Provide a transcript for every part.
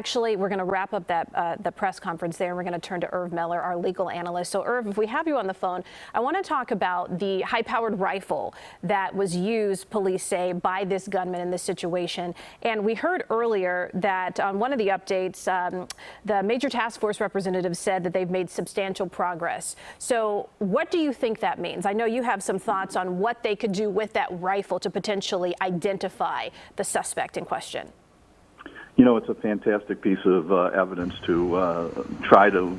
actually, we're going to wrap up that the press conference there, and we're going to turn to Irv Miller, our legal analyst. So, Irv, if we have you on the phone, I want to talk about the high-powered rifle that was used, police say, by this gunman in this situation. And we heard earlier that on one of the updates, the major task force representative said that they've made substantial progress. So what do you think that means? I know you have some thoughts on what they could do with that rifle to potentially identify the suspect in question. You know, it's a fantastic piece of evidence to try to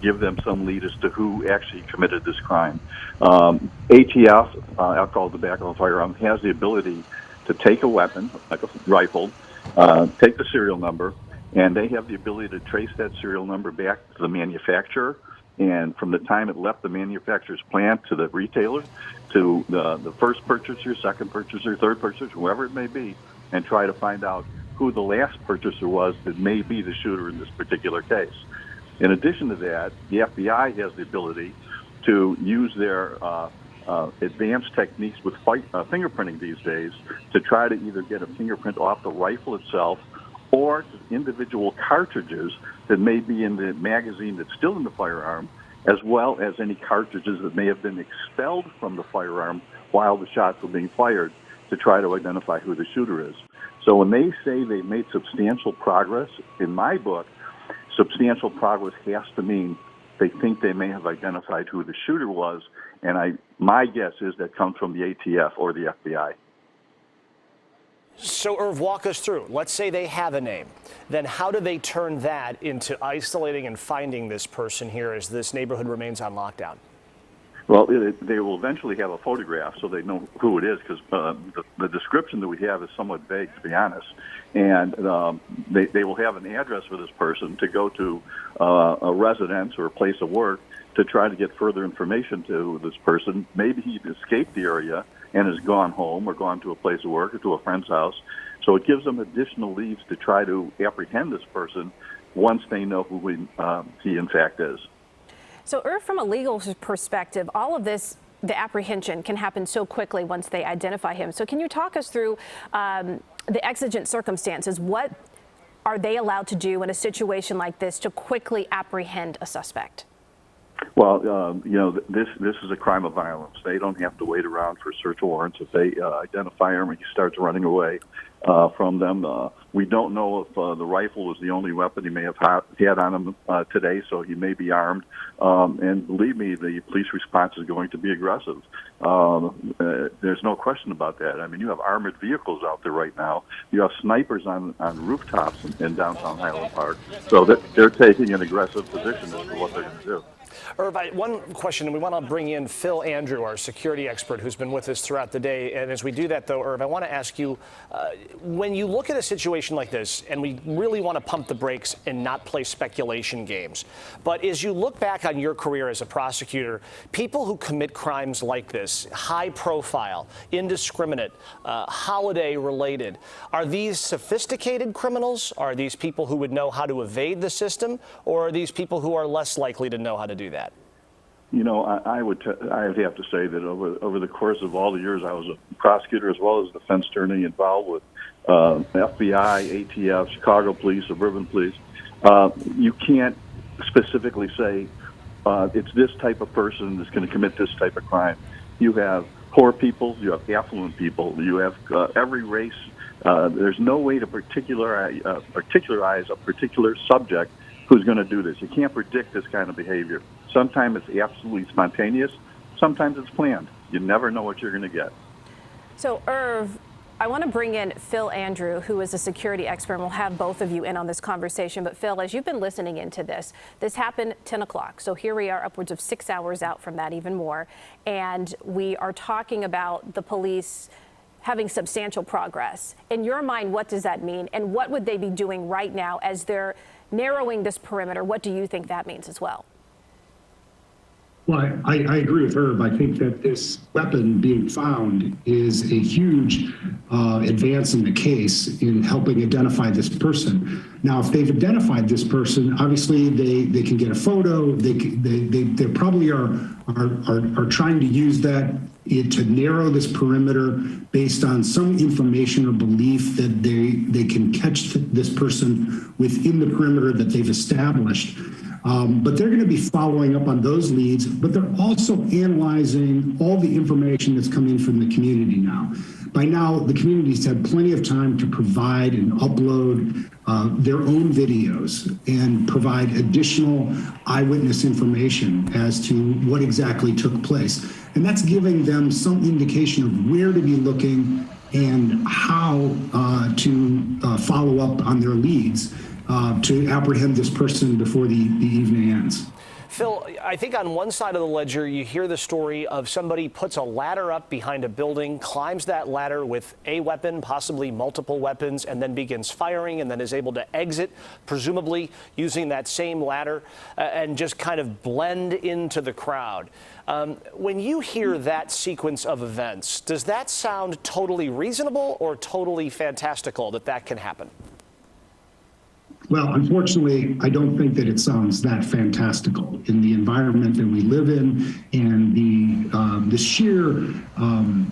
give them some lead as to who actually committed this crime. ATF, alcohol, tobacco, and firearm, has the ability to take a weapon, like a rifle, take the serial number, and they have the ability to trace that serial number back to the manufacturer, and from the time it left the manufacturer's plant to the retailer, to the first purchaser, second purchaser, third purchaser, whoever it may be, and try to find out who the last purchaser was that may be the shooter in this particular case. In addition to that, the FBI has the ability to use their advanced techniques with fingerprinting these days to try to either get a fingerprint off the rifle itself or individual cartridges that may be in the magazine that's still in the firearm, as well as any cartridges that may have been expelled from the firearm while the shots were being fired, to try to identify who the shooter is. So when they say they've made substantial progress, in my book, substantial progress has to mean they think they may have identified who the shooter was, and my guess is that comes from the ATF or the FBI. So, Irv, walk us through. Let's say they have a name. Then how do they turn that into isolating and finding this person here as this neighborhood remains on lockdown? Well, they will eventually have a photograph so they know who it is, because the description that we have is somewhat vague, to be honest. And they will have an address for this person to go to a residence or a place of work to try to get further information to this person. Maybe he escaped the area and has gone home or gone to a place of work or to a friend's house. So it gives them additional leads to try to apprehend this person once they know who he in fact is. So, Irv, from a legal perspective, all of this, the apprehension can happen so quickly once they identify him. So can you talk us through the exigent circumstances? What are they allowed to do in a situation like this to quickly apprehend a suspect? Well, you know, this is a crime of violence. They don't have to wait around for search warrants. If they identify him and he starts running away from them, we don't know if the rifle was the only weapon he may have had on him today, so he may be armed. And believe me, the police response is going to be aggressive. There's no question about that. I mean, you have armored vehicles out there right now. You have snipers on rooftops in downtown Highland Park. So they're taking an aggressive position as to what they're going to do. Irv, one question, and we want to bring in Phil Andrew, our security expert, who's been with us throughout the day. And as we do that, though, Irv, I want to ask you, when you look at a situation like this, and we really want to pump the brakes and not play speculation games, but as you look back on your career as a prosecutor, people who commit crimes like this, high profile, indiscriminate, holiday related, are these sophisticated criminals? Are these people who would know how to evade the system? Or are these people who are less likely to know how to do that? You know, I would have to say that over the course of all the years I was a prosecutor as well as defense attorney involved with FBI, ATF, Chicago Police, Suburban Police, you can't specifically say it's this type of person that's going to commit this type of crime. You have poor people, you have affluent people, you have every race. There's no way to particularize a particular subject who's going to do this. You can't predict this kind of behavior. Sometimes it's absolutely spontaneous. Sometimes it's planned. You never know what you're going to get. So, Irv, I want to bring in Phil Andrew, who is a security expert, and we'll have both of you in on this conversation. But, Phil, as you've been listening into this happened 10 o'clock. So here we are, upwards of 6 hours out from that, even more. And we are talking about the police having substantial progress. In your mind, what does that mean? And what would they be doing right now as they're narrowing this perimeter? What do you think that means as well? Well, I agree with Herb. I think that this weapon being found is a huge advance in the case in helping identify this person. Now, if they've identified this person, obviously they can get a photo. They probably are trying to use that to narrow this perimeter based on some information or belief that they can catch this person within the perimeter that they've established. But they're going to be following up on those leads, but they're also analyzing all the information that's coming from the community now. By now, the community's had plenty of time to provide and upload their own videos and provide additional eyewitness information as to what exactly took place. And that's giving them some indication of where to be looking and how to follow up on their leads to apprehend this person before the evening ends. Phil, I think on one side of the ledger, you hear the story of somebody puts a ladder up behind a building, climbs that ladder with a weapon, possibly multiple weapons, and then begins firing and then is able to exit, presumably using that same ladder, and just kind of blend into the crowd. When you hear that sequence of events, does that sound totally reasonable or totally fantastical that can happen? Well, unfortunately, I don't think that it sounds that fantastical in the environment that we live in and the sheer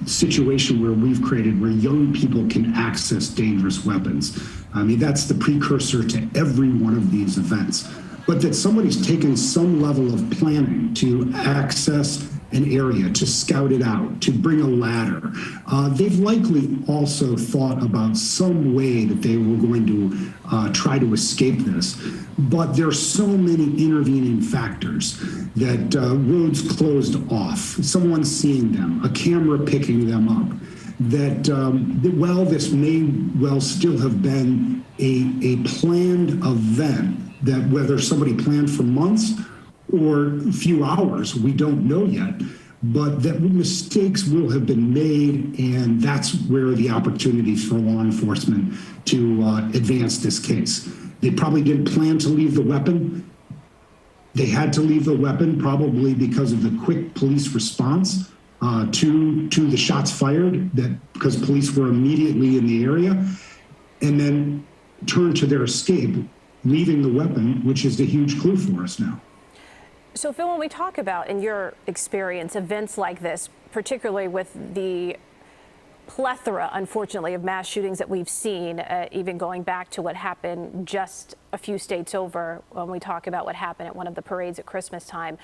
situation where we've created where young people can access dangerous weapons. I mean, that's the precursor to every one of these events. But that somebody's taken some level of planning to access an area, to scout it out, to bring a ladder. They've likely also thought about some way that they were going to try to escape this. But there are so many intervening factors that roads closed off, someone seeing them, a camera picking them up, that while this may well still have been a planned event, that whether somebody planned for months or a few hours, we don't know yet, but that mistakes will have been made, and that's where the opportunities for law enforcement to advance this case. They probably didn't plan to leave the weapon. They had to leave the weapon probably because of the quick police response to the shots fired, that because police were immediately in the area, and then turned to their escape, leaving the weapon, which is a huge clue for us now. So, Phil, when we talk about, in your experience, events like this, particularly with the plethora, unfortunately, of mass shootings that we've seen, even going back to what happened just a few states over, when we talk about what happened at one of the parades at Christmas time,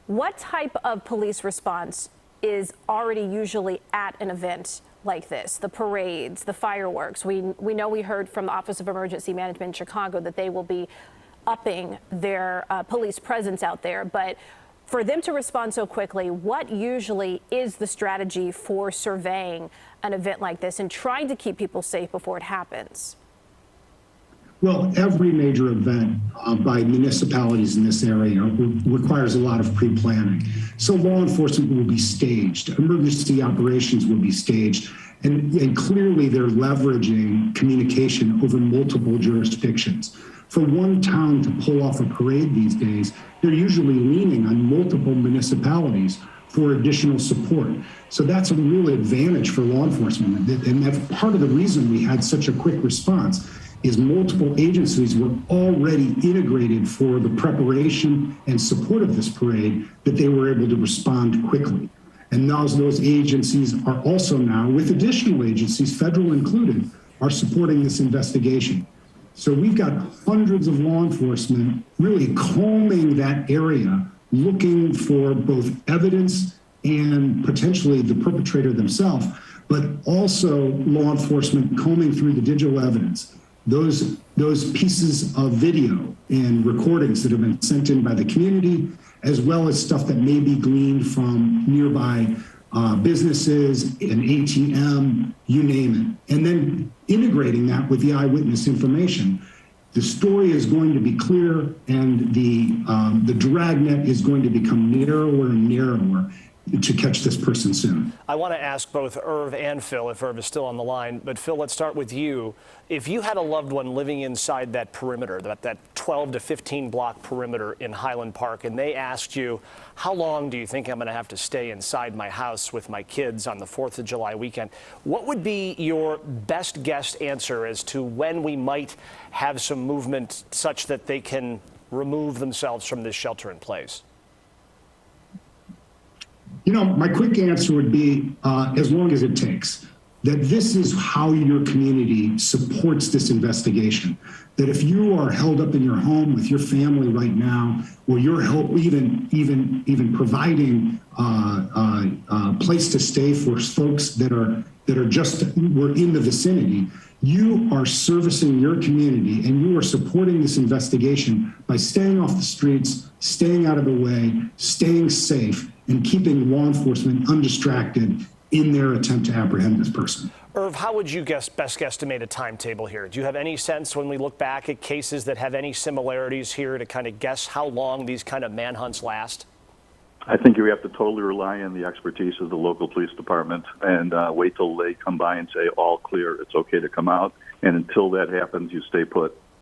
what type of police response is already usually at an event like this, the parades, the fireworks? We know we heard from the Office of Emergency Management in Chicago that they will be upping their police presence out there. But for them to respond so quickly, what usually is the strategy for surveying an event like this and trying to keep people safe before it happens? Well, every major event by municipalities in this area requires a lot of pre-planning. So law enforcement will be staged, emergency operations will be staged, and clearly they're leveraging communication over multiple jurisdictions. For one town to pull off a parade these days, they're usually leaning on multiple municipalities for additional support. So that's a real advantage for law enforcement. And that's part of the reason we had such a quick response, is multiple agencies were already integrated for the preparation and support of this parade, that they were able to respond quickly. And those agencies are also now, with additional agencies, federal included, are supporting this investigation. So we've got hundreds of law enforcement really combing that area, looking for both evidence and potentially the perpetrator themselves, but also law enforcement combing through the digital evidence. Those pieces of video and recordings that have been sent in by the community, as well as stuff that may be gleaned from nearby businesses, an ATM, you name it, and then integrating that with the eyewitness information. The story is going to be clear, and the dragnet is going to become narrower and narrower to catch this person soon. I want to ask both Irv and Phil, if Irv is still on the line. But Phil, let's start with you. If you had a loved one living inside that perimeter, that 12 to 15 block perimeter in Highland Park, and they asked you, how long do you think I'm going to have to stay inside my house with my kids on the 4th of July weekend? What would be your best guess answer as to when we might have some movement such that they can remove themselves from this shelter in place? You know, my quick answer would be as long as it takes. That this is how your community supports this investigation. That if you are held up in your home with your family right now, or you're even providing a place to stay for folks that are were in the vicinity, you are servicing your community and you are supporting this investigation by staying off the streets, staying out of the way, staying safe, and keeping law enforcement undistracted in their attempt to apprehend this person. Irv, how would you best guesstimate a timetable here? Do you have any sense when we look back at cases that have any similarities here to kind of guess how long these kind of manhunts last? I think you have to totally rely on the expertise of the local police department and wait till they come by and say, all clear, it's okay to come out. And until that happens, you stay put.